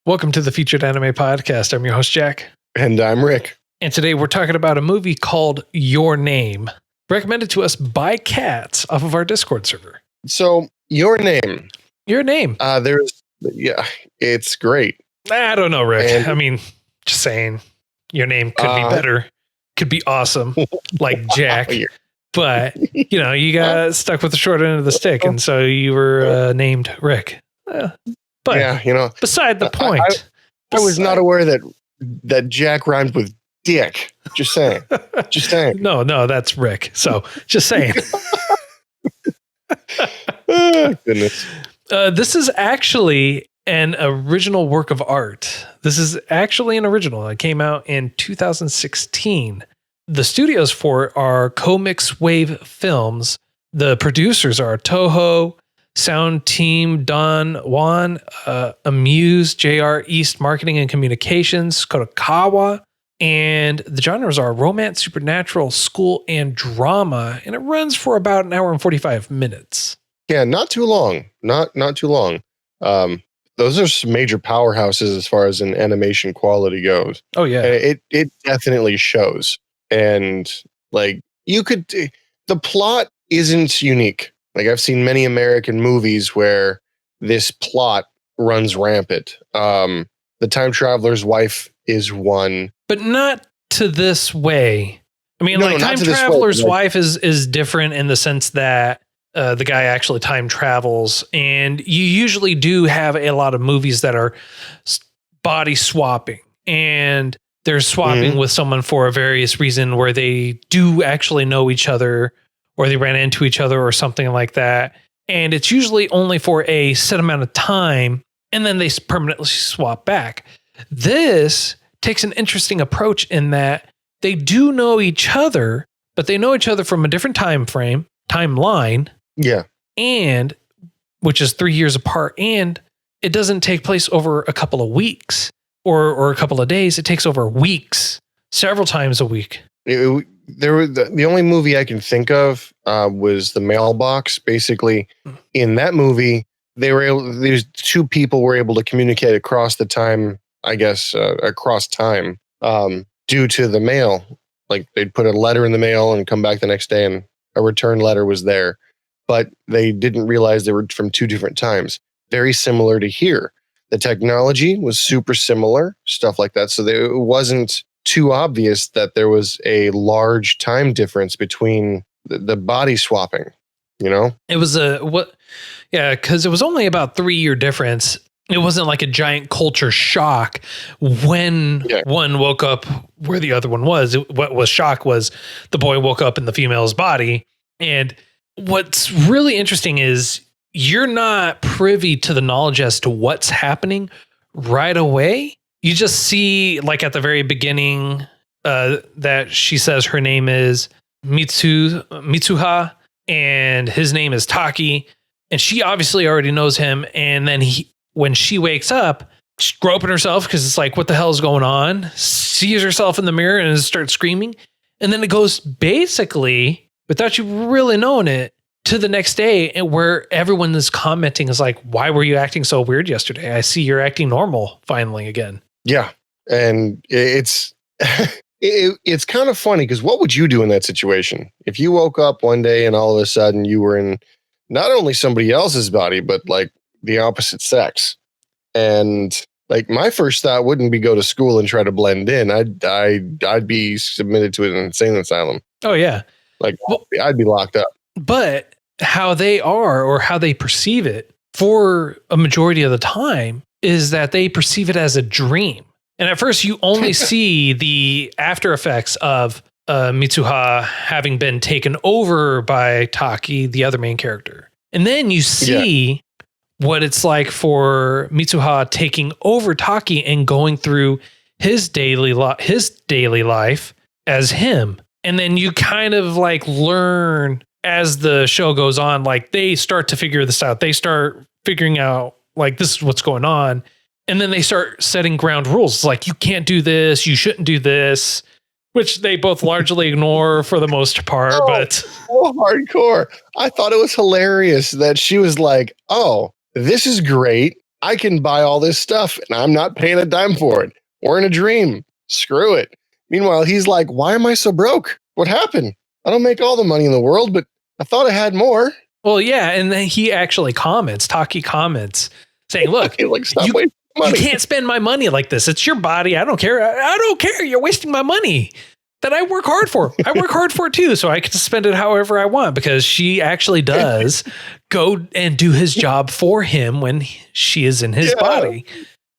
Welcome to the Featured Anime Podcast. I'm your host, Jack. And I'm Rick. And today we're talking about a movie called Your Name, recommended to us by Cats off of our Discord server. So, Your Name. Your Name. It's great. I don't know, Rick. Just saying, Your Name could be better, could be awesome, like Jack. But, you got stuck with the short end of the stick, and so you were named Rick. But beside the point. I was not aware that Jack rhymed with dick. Just saying. Just saying. No, that's Rick. So just saying. Goodness. This is actually an original work of art. This is actually an original. It came out in 2016. The studios for it are CoMix Wave Films. The producers are Toho, Sound Team, Juan, Amuse, JR East Marketing and Communications, Kadokawa, and the genres are romance, supernatural, school, and drama, and it runs for about an hour and 45 minutes. Yeah, not too long. Not too long. Those are some major powerhouses as far as an animation quality goes. Oh yeah, and it definitely shows. And the plot isn't unique. Like, I've seen many American movies where this plot runs rampant. The Time Traveler's Wife is one. But not to this way. Time Traveler's Wife is different in the sense that the guy actually time travels. And you usually do have a lot of movies that are body swapping. And they're swapping with someone for a various reason where they do actually know each other, or they ran into each other or something like that. And it's usually only for a set amount of time, and then they permanently swap back. This takes an interesting approach in that they do know each other, but they know each other from a different timeline. Yeah. And which is 3 years apart. And it doesn't take place over a couple of weeks or a couple of days. It takes over weeks, several times a week. The only movie I can think of was the Mailbox. Basically, in that movie, these two people were able to communicate across the time, across time, due to the mail. Like, they'd put a letter in the mail and come back the next day, and a return letter was there. But they didn't realize they were from two different times. Very similar to here. The technology was super similar, stuff like that. So it wasn't too obvious that there was a large time difference between the body swapping, It was because it was only about 3 year difference. It wasn't like a giant culture shock when one woke up where the other one was. What was shock was the boy woke up in the female's body. And what's really interesting is you're not privy to the knowledge as to what's happening right away. You just see, like, at the very beginning, that she says her name is Mitsuha and his name is Taki, and she obviously already knows him. And then when she wakes up, she's groping herself because it's like, what the hell is going on? Sees herself in the mirror and starts screaming. And then it goes basically, without you really knowing it, to the next day, and where everyone is commenting is like, why were you acting so weird yesterday? I see you're acting normal finally again. Yeah. And it's it's kind of funny because what would you do in that situation? If you woke up one day and all of a sudden you were in not only somebody else's body, but like the opposite sex. And like, my first thought wouldn't be go to school and try to blend in. I'd be submitted to an insane asylum. Oh yeah. Like, I'd be locked up. But how they are, or how they perceive it for a majority of the time, is that they perceive it as a dream. And at first you only see the after effects of Mitsuha having been taken over by Taki, the other main character. And then you see what it's like for Mitsuha taking over Taki and going through his daily life as him. And then you kind of like learn as the show goes on, like, they start to figure this out. They start figuring out, like, this is what's going on. And then they start setting ground rules. It's like, you can't do this. You shouldn't do this, which they both largely ignore for the most part. But so hardcore. I thought it was hilarious that she was like, oh, this is great. I can buy all this stuff and I'm not paying a dime for it. We're in a dream. Screw it. Meanwhile, he's like, why am I so broke? What happened? I don't make all the money in the world, but I thought I had more. Well, yeah. And then he actually Taki comments saying, look, like, stop wasting money. You can't spend my money like this. It's your body. I don't care. I don't care. You're wasting my money that I work hard for. I work hard for it too. So I get to spend it however I want, because she actually does go and do his job for him when she is in his body.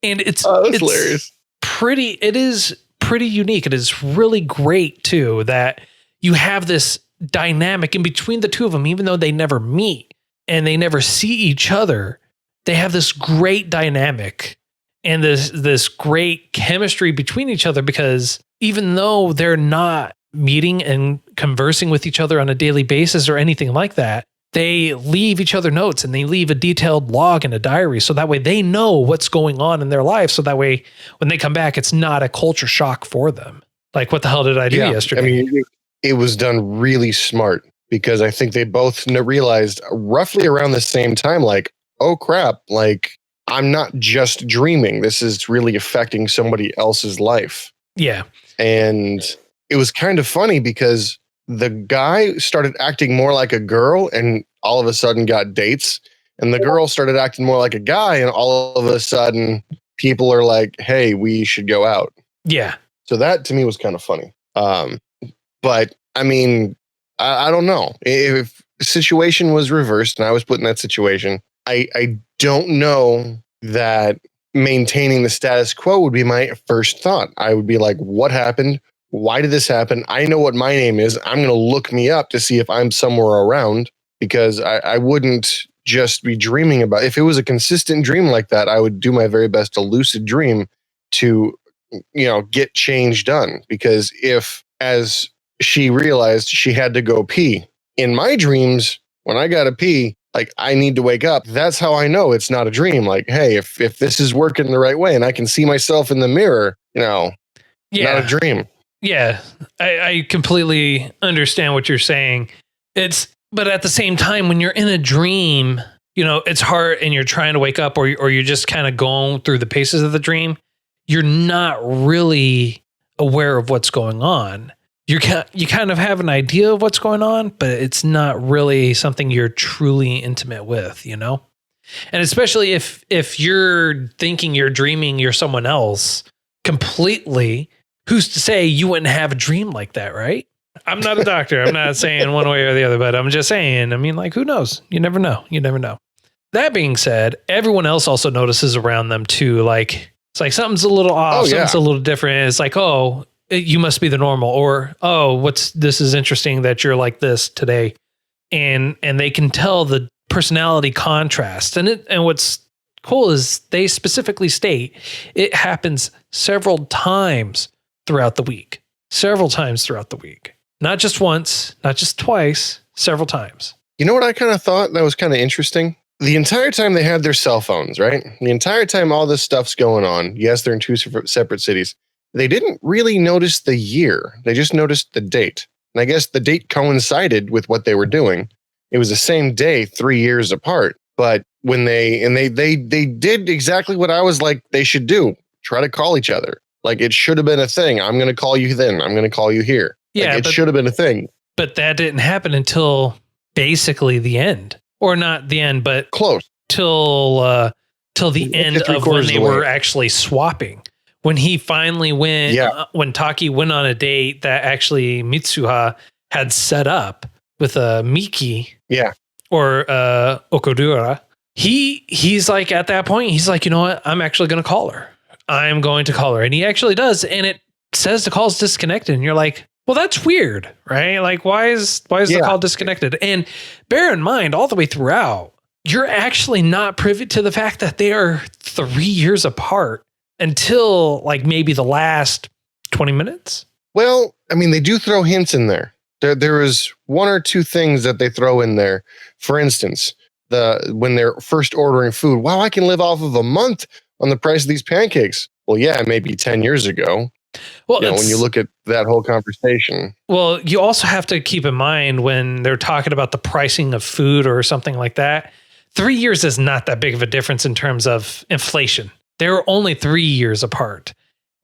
And it's hilarious. It is pretty unique. It is really great too, that you have this dynamic in between the two of them, even though they never meet and they never see each other. They have this great dynamic and this great chemistry between each other, because even though they're not meeting and conversing with each other on a daily basis or anything like that, they leave each other notes and they leave a detailed log in a diary. So that way they know what's going on in their life. So that way when they come back, it's not a culture shock for them. Like, what the hell did I do yesterday? I mean, it was done really smart, because I think they both realized roughly around the same time, like, oh crap, like, I'm not just dreaming. This is really affecting somebody else's life. Yeah. And it was kind of funny because the guy started acting more like a girl and all of a sudden got dates. And the girl started acting more like a guy, and all of a sudden people are like, hey, we should go out. Yeah. So that to me was kind of funny. But I mean, I don't know. If the situation was reversed and I was put in that situation, I don't know that maintaining the status quo would be my first thought. I would be like, what happened? Why did this happen? I know what my name is. I'm going to look me up to see if I'm somewhere around, because I wouldn't just be dreaming about. If it was a consistent dream like that, I would do my very best to lucid dream to, get change done. Because if, as she realized, she had to go pee in my dreams, when I got to pee, like, I need to wake up. That's how I know it's not a dream. Like, hey, if this is working the right way and I can see myself in the mirror, not a dream. Yeah, I completely understand what you're saying. But at the same time, when you're in a dream, it's hard and you're trying to wake up, or you're just kind of going through the paces of the dream. You're not really aware of what's going on. You kind of have an idea of what's going on, but it's not really something you're truly intimate with, And especially if you're thinking you're dreaming you're someone else completely, who's to say you wouldn't have a dream like that, right? I'm not a doctor. I'm not saying one way or the other, but I'm just saying, who knows? You never know. You never know. That being said, everyone else also notices around them too. Like, it's like something's a little off, something's a little different. It's like, oh, you must be the normal, or, oh, this is interesting that you're like this today. And they can tell the personality contrast. And what's cool is they specifically state it happens several times throughout the week. Not just once, not just twice, several times. You know what I kind of thought that was kind of interesting? The entire time they had their cell phones, right? The entire time all this stuff's going on. Yes, they're in two separate cities. They didn't really notice the year. They just noticed the date. And I guess the date coincided with what they were doing. It was the same day, 3 years apart. But when they did exactly what I was like they should do. Try to call each other. Like, it should have been a thing. I'm going to call you then. I'm going to call you here. Yeah, like, it should have been a thing. But that didn't happen until basically the end. Or not the end, but close. Till the end of when they were actually swapping. When he finally went, when Taki went on a date that actually Mitsuha had set up with Miki, or Okudura, he's like, at that point, he's like, you know what? I'm actually going to call her. I'm going to call her. And he actually does. And it says the call's disconnected. And you're like, well, that's weird, right? Like, why is the call disconnected? And bear in mind, all the way throughout, you're actually not privy to the fact that they are 3 years apart until like maybe the last 20 minutes. Well, they do throw hints in there. There is one or two things that they throw in there. For instance, when they're first ordering food, wow, I can live off of a month on the price of these pancakes. Well, yeah, maybe 10 years ago. Well, when you look at that whole conversation. Well, you also have to keep in mind when they're talking about the pricing of food or something like that, 3 years is not that big of a difference in terms of inflation. They were only 3 years apart.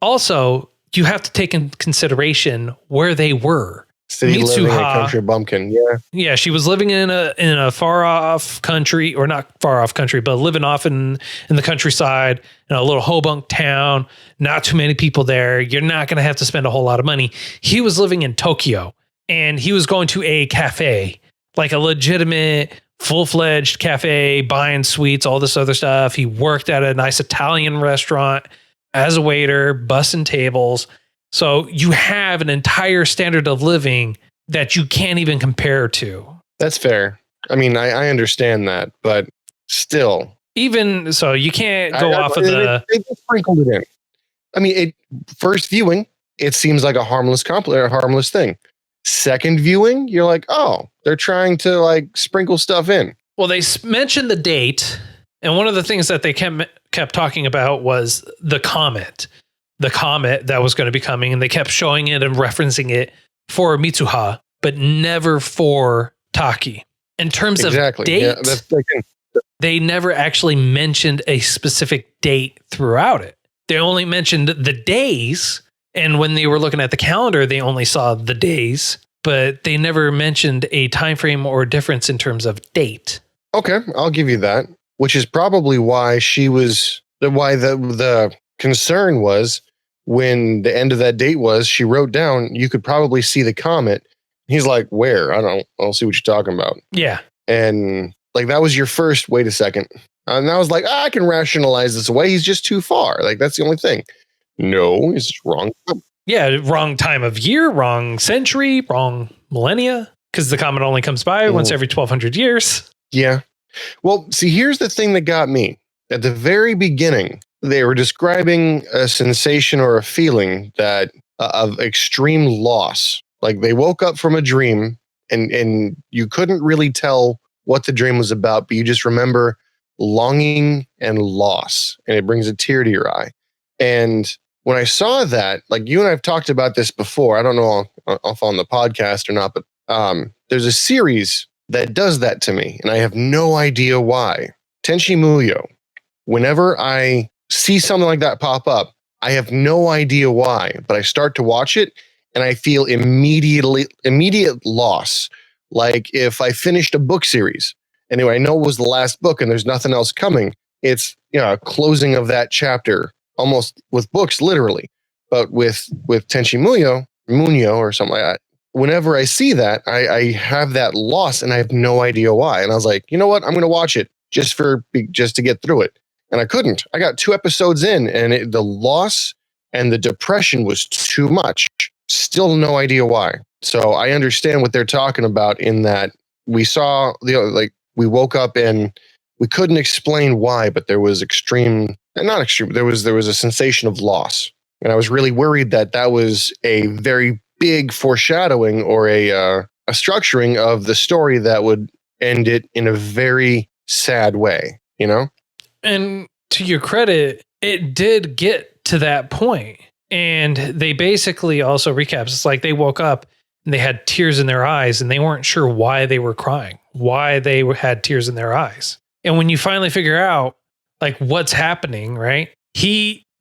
Also, you have to take in consideration where they were. City living in a country bumpkin. Yeah. Yeah, she was living in a far off country, or not far off country, but living off in the countryside in a little hobunk town. Not too many people there. You're not going to have to spend a whole lot of money. He was living in Tokyo, and he was going to a cafe, like a legitimate full-fledged cafe, buying sweets, all this other stuff. He worked at a nice Italian restaurant as a waiter, bussing tables. So you have an entire standard of living that you can't even compare to. That's fair. I mean, I understand that, but still. Even so, you can't go off of the... They sprinkled it in. I mean, first viewing, it seems like a harmless thing. Second viewing, you're like, oh, they're trying to like sprinkle stuff in. Well, they mentioned the date, and one of the things that they kept talking about was the comet that was going to be coming, and they kept showing it and referencing it for Mitsuha, but never for Taki. In terms of date, they never actually mentioned a specific date throughout it. They only mentioned the days, and when they were looking at the calendar, they only saw the days, but they never mentioned a time frame or difference in terms of date. Okay, I'll give you that, which is probably why the concern was when the end of that date was, she wrote down, you could probably see the comet. He's like, where? I don't see what you're talking about. Yeah. And like, that was your first, wait a second. And I was like, I can rationalize this away. He's just too far. Like, that's the only thing. No, it's wrong. Yeah, wrong time of year, wrong century, wrong millennia, because the comet only comes by once every 1,200 years. Yeah. Well, see, here's the thing that got me. At the very beginning, they were describing a sensation or a feeling that of extreme loss. Like they woke up from a dream and you couldn't really tell what the dream was about, but you just remember longing and loss, and it brings a tear to your eye. And when I saw that, like you and I've talked about this before, I don't know if on the podcast or not, but there's a series that does that to me, and I have no idea why. Tenchi Muyo. Whenever I see something like that pop up, I have no idea why, but I start to watch it and I feel immediate loss. Like if I finished a book series, anyway, I know it was the last book and there's nothing else coming. It's, a closing of that chapter, almost with books, literally. But with Tenchi Muyo or something like that, whenever I see that, I have that loss and I have no idea why. And I was like, you know what? I'm going to watch it just to get through it. And I couldn't. I got 2 episodes in, and the loss and the depression was too much. Still no idea why. So I understand what they're talking about in that we saw, we woke up and we couldn't explain why, but there was there was a sensation of loss. And I was really worried that was a very big foreshadowing or a structuring of the story that would end it in a very sad way, And to your credit, it did get to that point. And they basically also recaps. It's like they woke up and they had tears in their eyes and they weren't sure why they were crying, why they had tears in their eyes. And when you finally figure out like what's happening, right?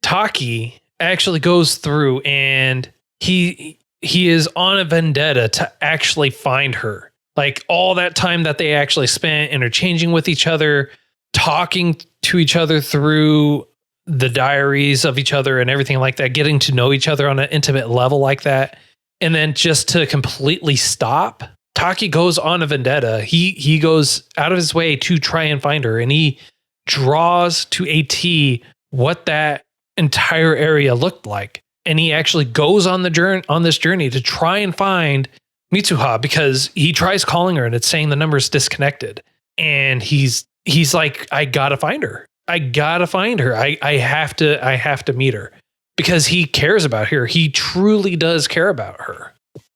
Taki actually goes through and he is on a vendetta to actually find her. Like all that time that they actually spent interchanging with each other, talking to each other through the diaries of each other and everything like that, getting to know each other on an intimate level like that. And then just to completely stop, Taki goes on a vendetta. He goes out of his way to try and find her, and he draws to a T what that entire area looked like. And he actually goes on this journey to try and find Mitsuha, because he tries calling her and it's saying the number is disconnected. And he's like, I gotta find her. I have to meet her, because he cares about her. He truly does care about her.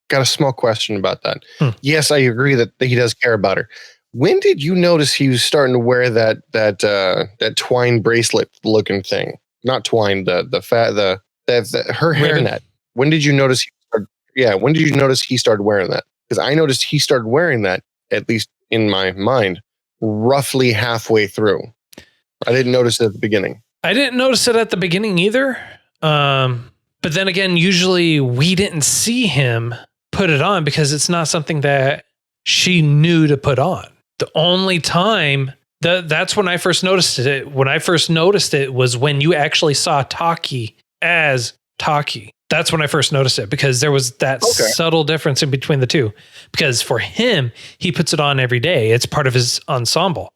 Got a small question about that. Yes, I agree that he does care about her. When did you notice he was starting to wear that twine bracelet looking thing? Not twine, her hairnet. When did you notice when did you notice he started wearing that? Because I noticed he started wearing that, at least in my mind, roughly halfway through. I didn't notice it at the beginning. I didn't notice it at the beginning either. But then again, usually we didn't see him put it on because it's not something that she knew to put on. The only time that's when I first noticed it. When I first noticed it was when you actually saw Taki as Taki. That's when I first noticed it, because there was that subtle difference in between the two. Because for him, he puts it on every day. It's part of his ensemble.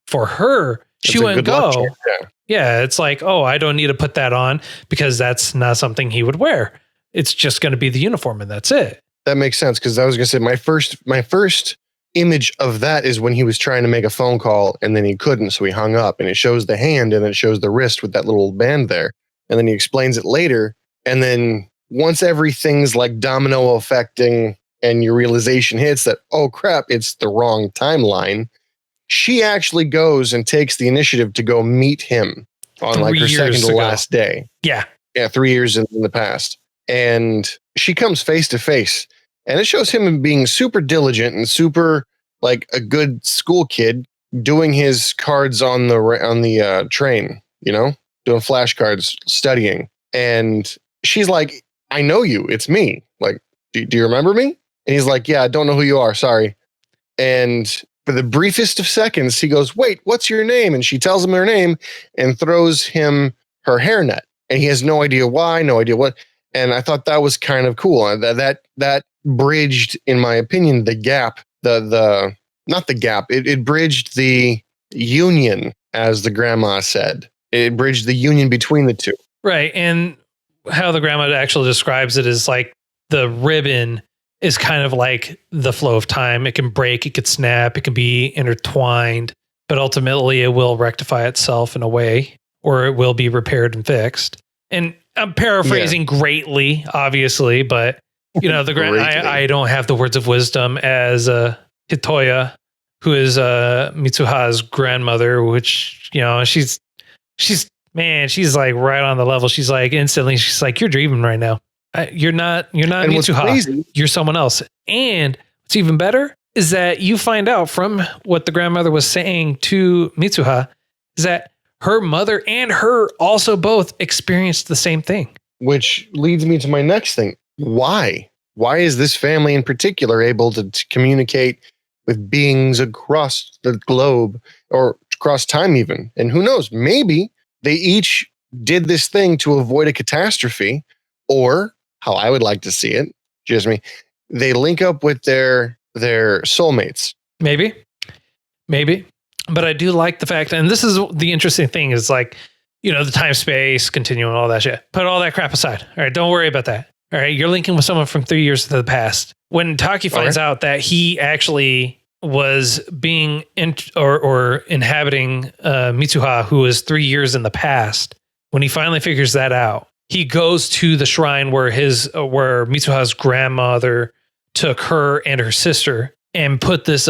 For her, she wouldn't go. Yeah, it's like, oh, I don't need to put that on because that's not something he would wear. It's just going to be the uniform and that's it. That makes sense, because I was going to say my first image of that is when he was trying to make a phone call and then he couldn't, so he hung up, and it shows the hand and it shows the wrist with that little band there. And then he explains it later. And then once everything's like domino affecting and your realization hits that, oh crap, it's the wrong timeline, she actually goes and takes the initiative to go meet him on like her second to last day. Yeah. Yeah, 3 years in the past. And she comes face to face. And it shows him being super diligent and super like a good school kid doing his cards on the train, you know, doing flashcards, studying. And she's like, I know you. It's me. Like, do you remember me? And he's like, yeah, I don't know who you are. Sorry. And for the briefest of seconds, he goes, wait, what's your name? And she tells him her name and throws him her hairnet. And he has no idea why, no idea what. And I thought that was kind of cool. That bridged, in my opinion, the gap, not the gap. It bridged the union, as the grandma said. It bridged the union between the two. Right. And how the grandma actually describes it is like the ribbon is kind of like the flow of time. It can break, it could snap, it can be intertwined, but ultimately it will rectify itself in a way, or it will be repaired and fixed. And I'm paraphrasing greatly, obviously, but you know, the I don't have the words of wisdom as Hitoya, who is Mitsuha's grandmother, which, you know, she's like right on the level. She's like instantly, she's like, you're dreaming right now. You're not Mitsuha. You're someone else. And what's even better is that you find out from what the grandmother was saying to Mitsuha is that her mother and her also both experienced the same thing. Which leads me to my next thing. Why? Why is this family in particular able to communicate with beings across the globe or across time even? And who knows, maybe they each did this thing to avoid a catastrophe, or how I would like to see it, just me, they link up with their soulmates. Maybe. But I do like the fact, and this is the interesting thing, is like, you know, the time space continuum, all that shit. Put all that crap aside. All right, don't worry about that. All right, you're linking with someone from 3 years to the past. When Taki finds out that he actually was being or inhabiting Mitsuha, who was 3 years in the past, when he finally figures that out, he goes to the shrine where Mitsuha's grandmother took her and her sister and put this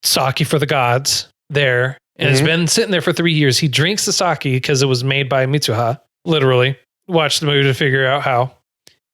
sake for the gods there. And it's been sitting there for 3 years. He drinks the sake because it was made by Mitsuha, literally. Watch the movie to figure out how.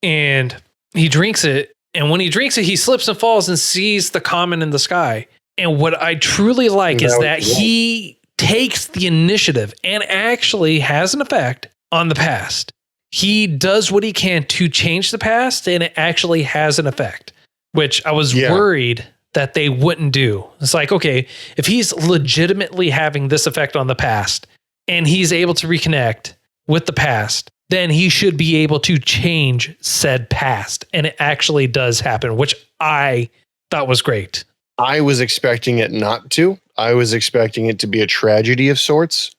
And he drinks it. And when he drinks it, he slips and falls and sees the comet in the sky. And what I truly like is that he takes the initiative and actually has an effect on the past. He does what he can to change the past, and it actually has an effect, which I was worried that they wouldn't do. It's like, okay, if he's legitimately having this effect on the past and he's able to reconnect with the past, then he should be able to change said past. And it actually does happen, which I thought was great. I was expecting it not to. I was expecting it to be a tragedy of sorts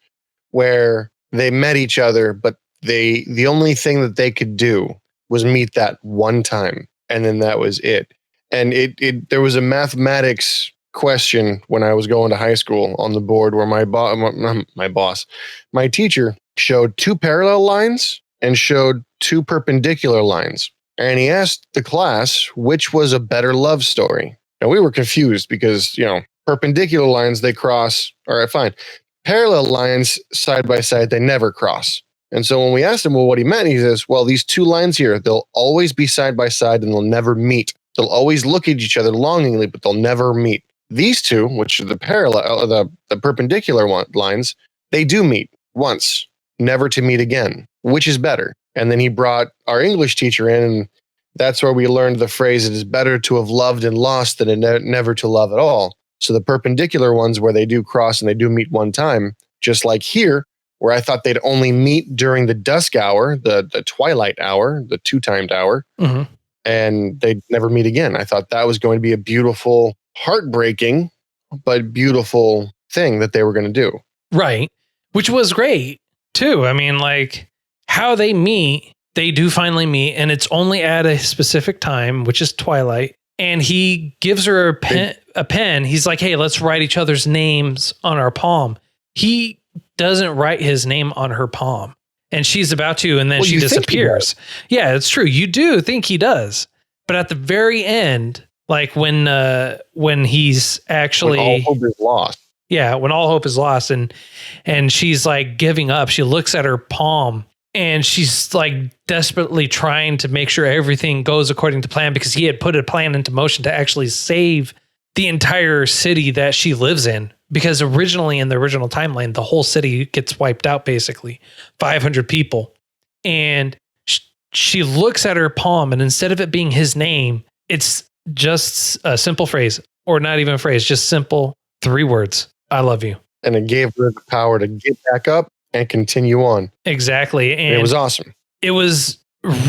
where they met each other, but the only thing that they could do was meet that one time. And then that was it. And there was a mathematics question when I was going to high school on the board where my teacher showed two parallel lines and showed two perpendicular lines. And he asked the class which was a better love story. And we were confused because, you know, perpendicular lines, they cross. All right, fine. Parallel lines side by side, they never cross. And so when we asked him, well, what he meant, he says, well, these two lines here, they'll always be side by side and they'll never meet. They'll always look at each other longingly, but they'll never meet. these two, which are the parallel, the perpendicular lines, they do meet once, never to meet again. Which is better? And then he brought our English teacher in, and that's where we learned the phrase, it is better to have loved and lost than never to love at all. So the perpendicular ones where they do cross and they do meet one time, just like here, where I thought they'd only meet during the dusk hour, the twilight hour, the 2-timed hour, and they'd never meet again. I thought that was going to be a beautiful, heartbreaking, but beautiful thing that they were going to do. Right. Which was great too. I mean, like how they meet, they do finally meet, and it's only at a specific time, which is twilight. And he gives her a pen. He's like, hey, let's write each other's names on our palm. He doesn't write his name on her palm. And she's about to, and then she disappears. Yeah, it's true. You do think he does. But at the very end, like when he's actually... When all hope is lost. Yeah, when all hope is lost, and she's like giving up. She looks at her palm, and she's like desperately trying to make sure everything goes according to plan, because he had put a plan into motion to actually save the entire city that she lives in. Because originally in the original timeline, the whole city gets wiped out, basically 500 people. And she looks at her palm, and instead of it being his name, it's just a simple phrase, or not even a phrase, just simple 3 words. I love you. And it gave her the power to get back up and continue on. Exactly. And it was awesome. It was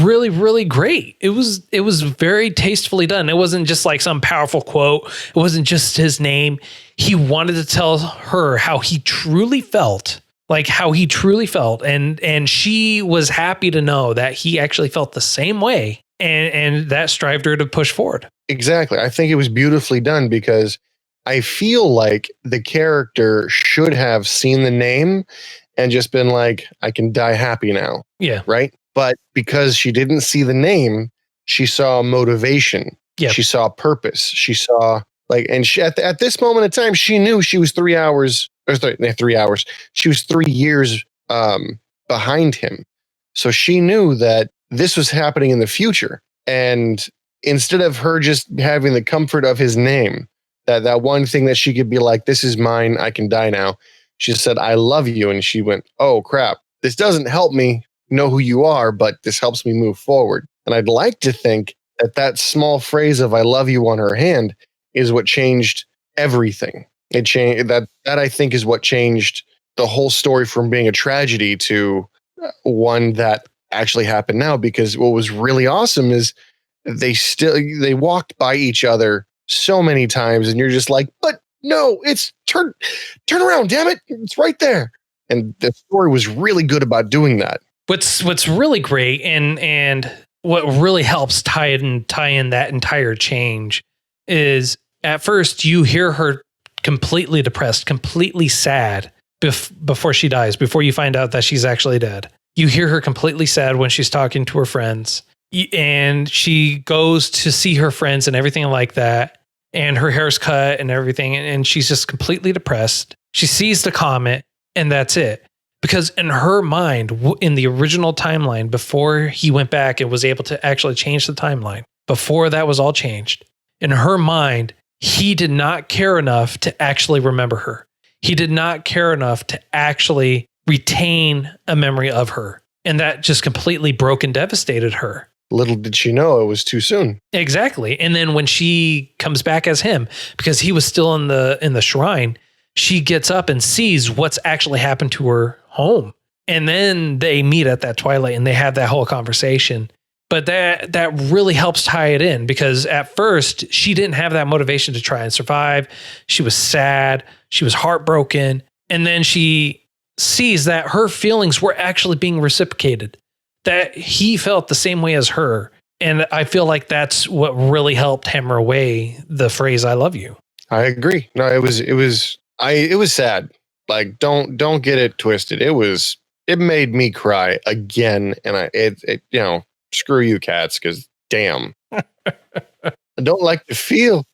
really, really great. It was very tastefully done. It wasn't just like some powerful quote. It wasn't just his name. He wanted to tell her how he truly felt, and she was happy to know that he actually felt the same way, and that strived her to push forward. Exactly. I think it was beautifully done, because I feel like the character should have seen the name and just been like, I can die happy now. Yeah. Right. But because she didn't see the name, she saw motivation. Yeah. She saw purpose. She saw and she, at this moment in time, she knew she was 3 hours or 3 hours. She was 3 years behind him. So she knew that this was happening in the future. And instead of her just having the comfort of his name, that one thing that she could be like, this is mine, I can die now. She said, I love you. And she went, oh crap, this doesn't help me know who you are, but this helps me move forward. And I'd like to think that small phrase of I love you on her hand is what changed everything. It changed that I think is what changed the whole story from being a tragedy to one that actually happened now. Because what was really awesome is they walked by each other so many times, and you're just like, but no, it's turn around, damn it, it's right there. And the story was really good about doing that. What's really great, and what really helps tie in that entire change is, at first you hear her completely depressed, completely sad before she dies, before you find out that she's actually dead. You hear her completely sad when she's talking to her friends, and she goes to see her friends and everything like that. And her hair's cut and everything. And she's just completely depressed. She sees the comet, and that's it. Because in her mind, in the original timeline, before he went back and was able to actually change the timeline, before that was all changed, in her mind, he did not care enough to actually remember her. He did not care enough to actually retain a memory of her. And that just completely broke and devastated her. Little did she know it was too soon. Exactly. And then when she comes back as him, because he was still in the shrine, she gets up and sees what's actually happened to her home. And then they meet at that twilight and they have that whole conversation. But that really helps tie it in, because at first she didn't have that motivation to try and survive. She was sad. She was heartbroken. And then she sees that her feelings were actually being reciprocated, that he felt the same way as her. And I feel like that's what really helped hammer away the phrase, I love you. I agree. No, it was sad. Like, don't get it twisted. It made me cry again. And it screw you cats, because damn. I don't like to feel,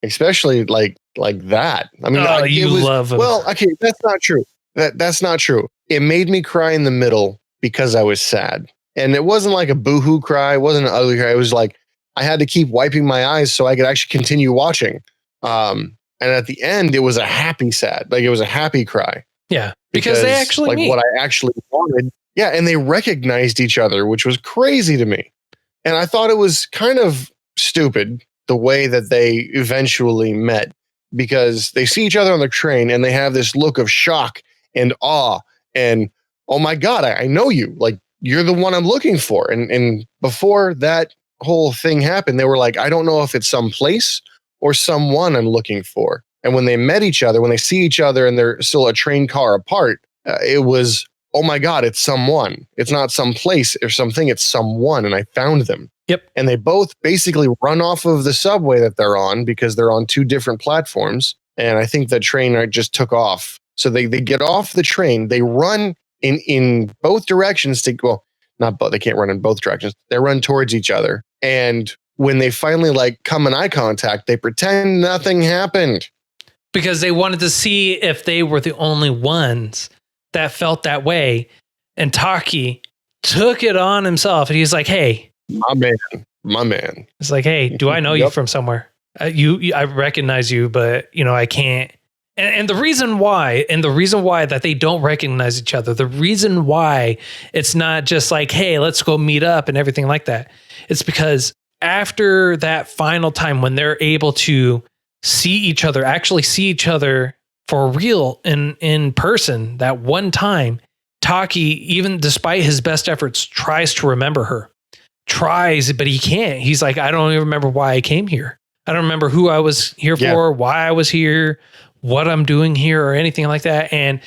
especially like that. I mean, love him. Well, okay, that's not true. That's not true. It made me cry in the middle because I was sad. And it wasn't like a boohoo cry. It wasn't an ugly cry. It was like I had to keep wiping my eyes so I could actually continue watching. And at the end, it was a happy sad. Like, it was a happy cry. Yeah. Because they actually like meet. what I actually wanted. Yeah. And they recognized each other, which was crazy to me. And I thought it was kind of stupid the way that they eventually met, because they see each other on the train and they have this look of shock and awe and, oh my God, I know you. Like, you're the one I'm looking for. And before that whole thing happened, they were like, I don't know if it's some place or someone I'm looking for. And when they met each other, when they see each other and they're still a train car apart, it was, oh my God, it's someone. It's not some place or something. It's someone. And I found them. Yep. And they both basically run off of the subway that they're on, because they're on two different platforms. And I think the train just took off. So they get off the train. They run in both directions not both. They can't run in both directions. They run towards each other. And when they finally like come in eye contact, they pretend nothing happened. Because they wanted to see if they were the only ones that felt that way. And Taki took it on himself. And he's like, hey. My man. It's like, hey, do I know you from somewhere? I recognize you, but, I can't. And the reason why that they don't recognize each other, the reason why it's not just like, hey, let's go meet up and everything like that. It's because after that final time when they're able to actually see each other for real in person, that one time, Taki, even despite his best efforts, tries to remember her. But he can't. He's like, I don't even remember why I came here. I don't remember who I was here for, why I was here, what I'm doing here, or anything like that. And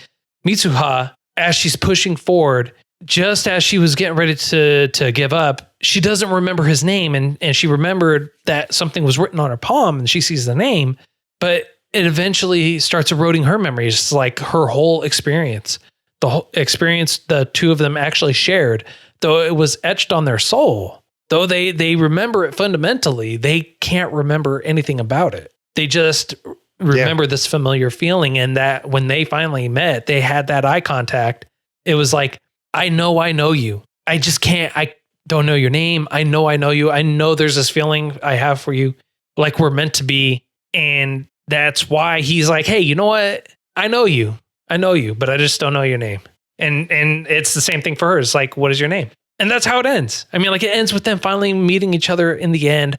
Mitsuha, as she's pushing forward, just as she was getting ready to give up, she doesn't remember his name. And she remembered that something was written on her palm, and she sees the name, but it eventually starts eroding her memories. It's like her whole experience, the whole experience the two of them actually shared, though it was etched on their soul. Though they remember it fundamentally, they can't remember anything about it. They just remember this familiar feeling. And that when they finally met, they had that eye contact. It was like, I know you. I just can't, I don't know your name. I know you. I know there's this feeling I have for you, like we're meant to be. And that's why he's like, hey, you know what? I know you, but I just don't know your name. And it's the same thing for her. It's like, what is your name? And that's how it ends. I mean, like, it ends with them finally meeting each other in the end,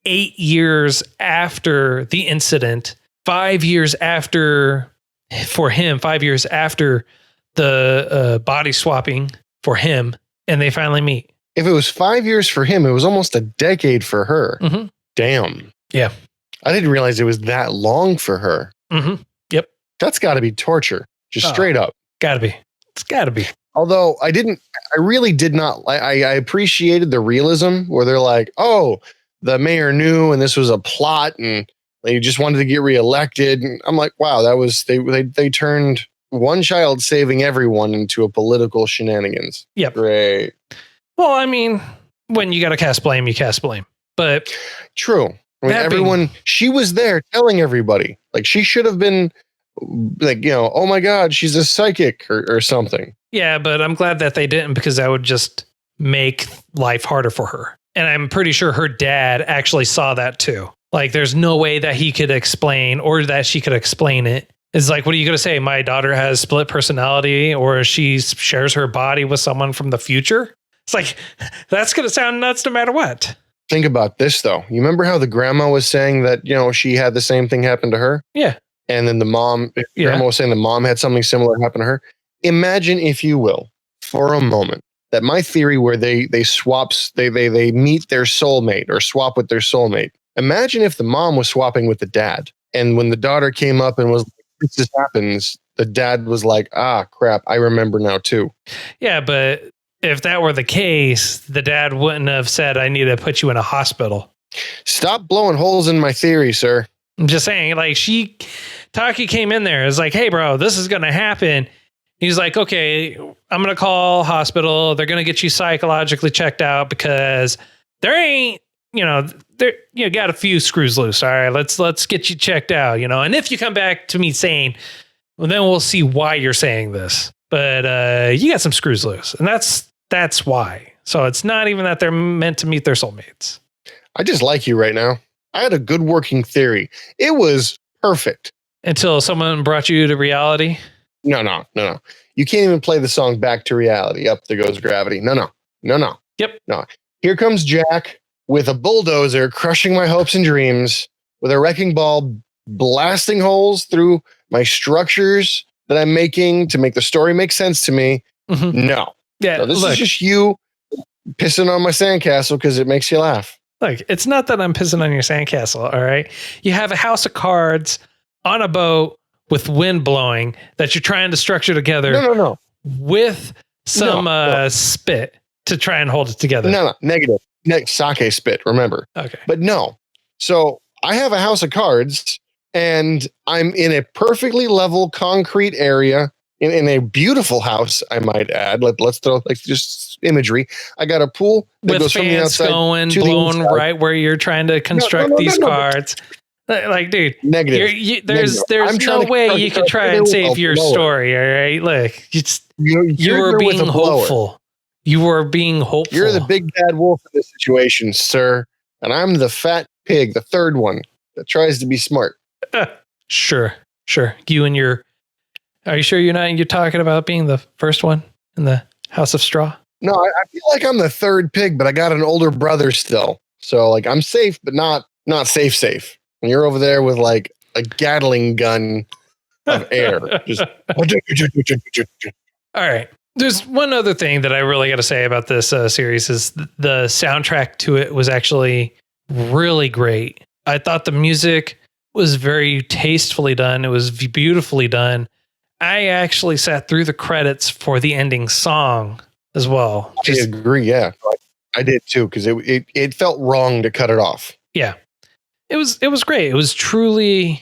8 years after the incident, 5 years after, for him, 5 years after the body swapping for him, and they finally meet. If it was 5 years for him, it was almost a decade for her. Mm-hmm. Damn. Yeah. I didn't realize it was that long for her. Mm-hmm. Yep. That's got to be torture. Just straight up. Gotta be. It's gotta be. Although I really did not, I appreciated the realism where they're like, oh, the mayor knew and this was a plot and they just wanted to get reelected. And I'm like, wow, that was, they turned one child saving everyone into a political shenanigans. Yep. Great. Well, I mean, when you got to cast blame, you cast blame. But true. I mean, everyone, she was there telling everybody, like, she should have been like, oh my God, she's a psychic or something. Yeah, but I'm glad that they didn't, because that would just make life harder for her. And I'm pretty sure her dad actually saw that too. Like, there's no way that he could explain or that she could explain it. It's like, what are you going to say? My daughter has split personality, or she shares her body with someone from the future? It's like, that's going to sound nuts no matter what. Think about this, though. You remember how the grandma was saying that, she had the same thing happen to her? Yeah. And then grandma was saying the mom had something similar happen to her. Imagine, if you will, for a moment, that my theory where they meet their soulmate or swap with their soulmate. Imagine if the mom was swapping with the dad. And when the daughter came up and was like, this happens, the dad was like, ah, crap, I remember now too. Yeah, but if that were the case, the dad wouldn't have said, I need to put you in a hospital. Stop blowing holes in my theory, sir. I'm just saying, like, Taki came in there. It's like, hey, bro, this is going to happen. He's like, okay, I'm going to call hospital. They're going to get you psychologically checked out because there ain't, you got a few screws loose. All right, let's get you checked out, and if you come back to me sane, well, then we'll see why you're saying this. But you got some screws loose, and that's why. So it's not even that they're meant to meet their soulmates. I just like you right now. I had a good working theory. It was Perfect. Until someone brought you to reality? No. You can't even play the song back to reality. Up there goes gravity. No. Yep. No. Here comes Jack with a bulldozer crushing my hopes and dreams, with a wrecking ball blasting holes through my structures that I'm making to make the story make sense to me. Mm-hmm. No. Yeah. No, this is just you pissing on my sandcastle because it makes you laugh. Look, it's not that I'm pissing on your sandcastle, all right? You have a house of cards on a boat with wind blowing that you're trying to structure together. No. With some spit to try and hold it together. No. Negative. Sake spit, remember. Okay. But no. So I have a house of cards and I'm in a perfectly level concrete area in a beautiful house, I might add. Let's throw like just imagery. I got a pool that with goes from the fans outside going, to blowing the inside. right where you're trying to construct these cards. Like, dude, negative. There's no way you can try and save your story. All right, look, you were being hopeful. You were being hopeful. You're the big bad wolf in this situation, sir, and I'm the fat pig, the third one that tries to be smart. Sure. You and your. Are you sure you're talking about being the first one in the House of Straw? No, I feel like I'm the third pig, but I got an older brother still, so like I'm safe, but not safe. And you're over there with like a Gatling gun of air. Just all right. There's one other thing that I really got to say about this series is the soundtrack to it was actually really great. I thought the music was very tastefully done. It was beautifully done. I actually sat through the credits for the ending song as well. I agree. Yeah, I did too because it felt wrong to cut it off. Yeah, it was great. It was truly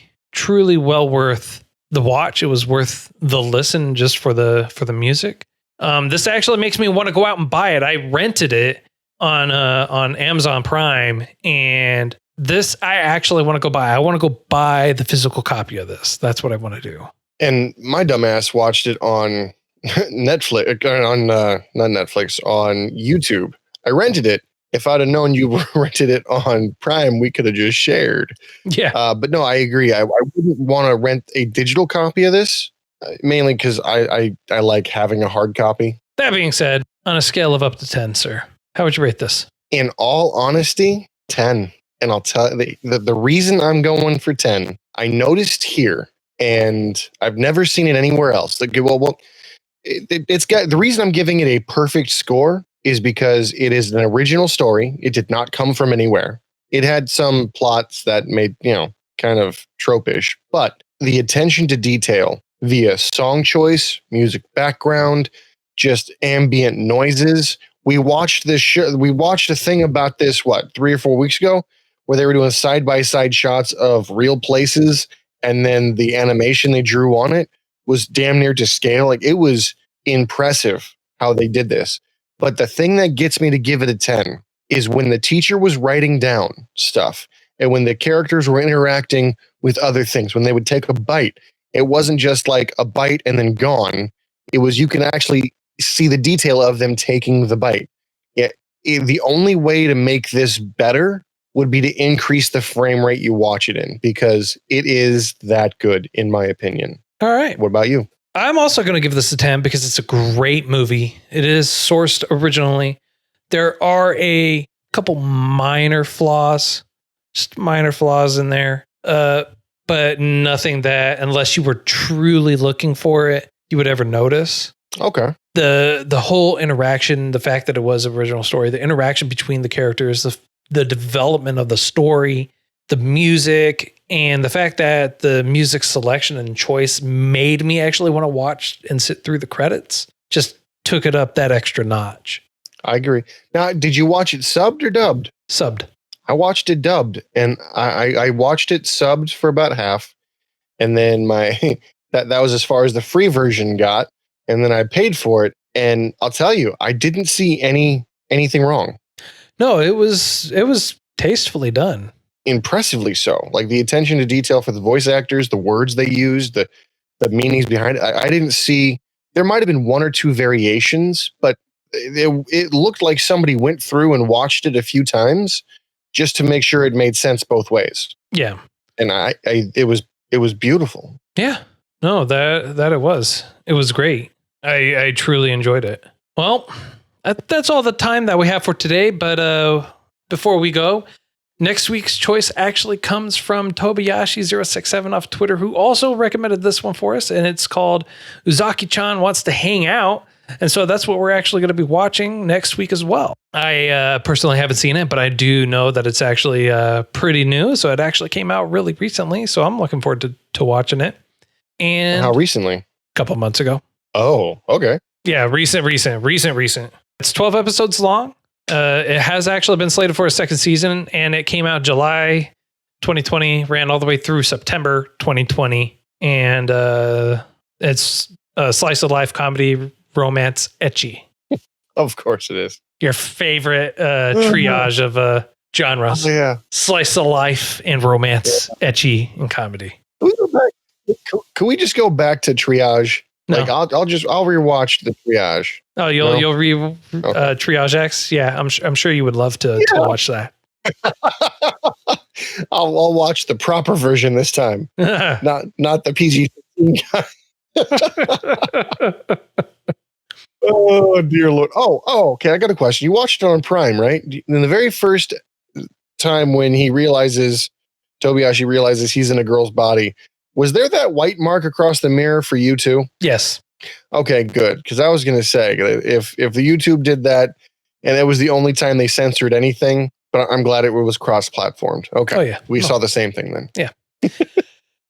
well worth the watch. It was worth the listen just for the music. This actually makes me want to go out and buy it. I rented it on Amazon Prime, and this I actually want to go buy. I want to go buy the physical copy of this. That's what I want to do. And my dumbass watched it on Netflix, not Netflix, on YouTube. I rented it. If I'd have known you rented it on Prime, we could have just shared. Yeah. But no, I agree. I wouldn't want to rent a digital copy of this, mainly because I like having a hard copy. That being said, on a scale of up to 10, sir, how would you rate this? In all honesty, 10. And I'll tell you, the reason I'm going for 10, I noticed here, and I've never seen it anywhere else. It's got the reason I'm giving it a perfect score is because it is an original story. It did not come from anywhere. It had some plots that made, kind of tropish, but the attention to detail via song choice, music background, just ambient noises. We watched this show. We watched a thing about this, 3 or 4 weeks ago, where they were doing side-by-side shots of real places, and then the animation they drew on it was damn near to scale. Like, it was impressive how they did this. But the thing that gets me to give it a 10 is when the teacher was writing down stuff and when the characters were interacting with other things, when they would take a bite, it wasn't just like a bite and then gone. It was, you can actually see the detail of them taking the bite. The only way to make this better would be to increase the frame rate you watch it in, because it is that good, in my opinion. All right. What about you? I'm also going to give this a 10 because it's a great movie. It is sourced originally. There are a couple minor flaws, just minor flaws in there, but nothing that, unless you were truly looking for it, you would ever notice. Okay. The whole interaction, the fact that it was an original story, the interaction between the characters, the development of the story, the music, and the fact that the music selection and choice made me actually want to watch and sit through the credits, just took it up that extra notch. I agree. Now, did you watch it subbed or dubbed? Subbed. I watched it dubbed, and I watched it subbed for about half, and then that was as far as the free version got, and then I paid for it, and I'll tell you, I didn't see anything wrong. No, it was tastefully done. Impressively so. Like the attention to detail for the voice actors, the words they used, the meanings behind it. I didn't see, there might have been 1 or 2 variations, but it looked like somebody went through and watched it a few times just to make sure it made sense both ways. Yeah. And it was it was beautiful. Yeah. No, that it was. It was great. I truly enjoyed it. Well, that's all the time that we have for today. But before we go, next week's choice actually comes from Tobayashi067 off Twitter, who also recommended this one for us. And it's called Uzaki-chan Wants to Hang Out. And so that's what we're actually going to be watching next week as well. I personally haven't seen it, but I do know that it's actually pretty new. So it actually came out really recently. So I'm looking forward to watching it. And how recently? A couple months ago. Oh, okay. Yeah, recent. It's 12 episodes long. It has actually been slated for a second season, and it came out July 2020, ran all the way through September 2020. And it's a slice of life comedy, romance, ecchi. Of course it is. Your favorite triage of genres. Oh, yeah. Slice of life and romance, ecchi, and comedy. Can we just go back to triage? No. Like I'll rewatch the triage. Oh, you'll Triage X? Yeah, I'm sure you would love to watch that. I'll watch the proper version this time. not the PG-13 guy. Oh dear Lord. Oh, okay. I got a question. You watched it on Prime, right? In the very first time when Tobayashi realizes he's in a girl's body, was there that white mark across the mirror for you too? Yes. Okay, good. Because I was going to say, if the YouTube did that, and it was the only time they censored anything, but I'm glad it was cross-platformed. Okay. Oh, yeah. We saw the same thing then. Yeah.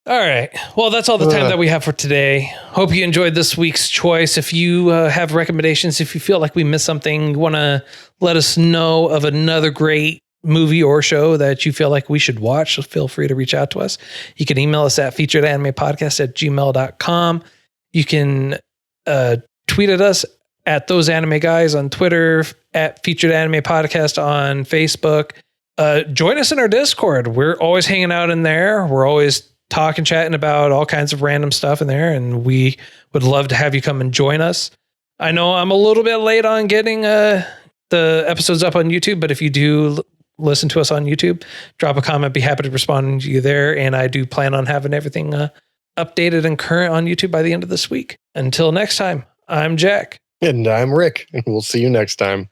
All right. Well, that's all the time that we have for today. Hope you enjoyed this week's choice. If you have recommendations, if you feel like we missed something, you want to let us know of another great movie or show that you feel like we should watch, so feel free to reach out to us. You can email us at featuredanimepodcast@gmail.com. You can tweet at us at Those Anime Guys on Twitter, at Featured Anime Podcast on Facebook. Join us in our Discord. We're always hanging out in there. We're always chatting about all kinds of random stuff in there, and we would love to have you come and join us. I know I'm a little bit late on getting the episodes up on YouTube, but if you do listen to us on YouTube, drop a comment, be happy to respond to you there. And I do plan on having everything updated and current on YouTube by the end of this week. Until next time, I'm Jack. And I'm Rick, and we'll see you next time.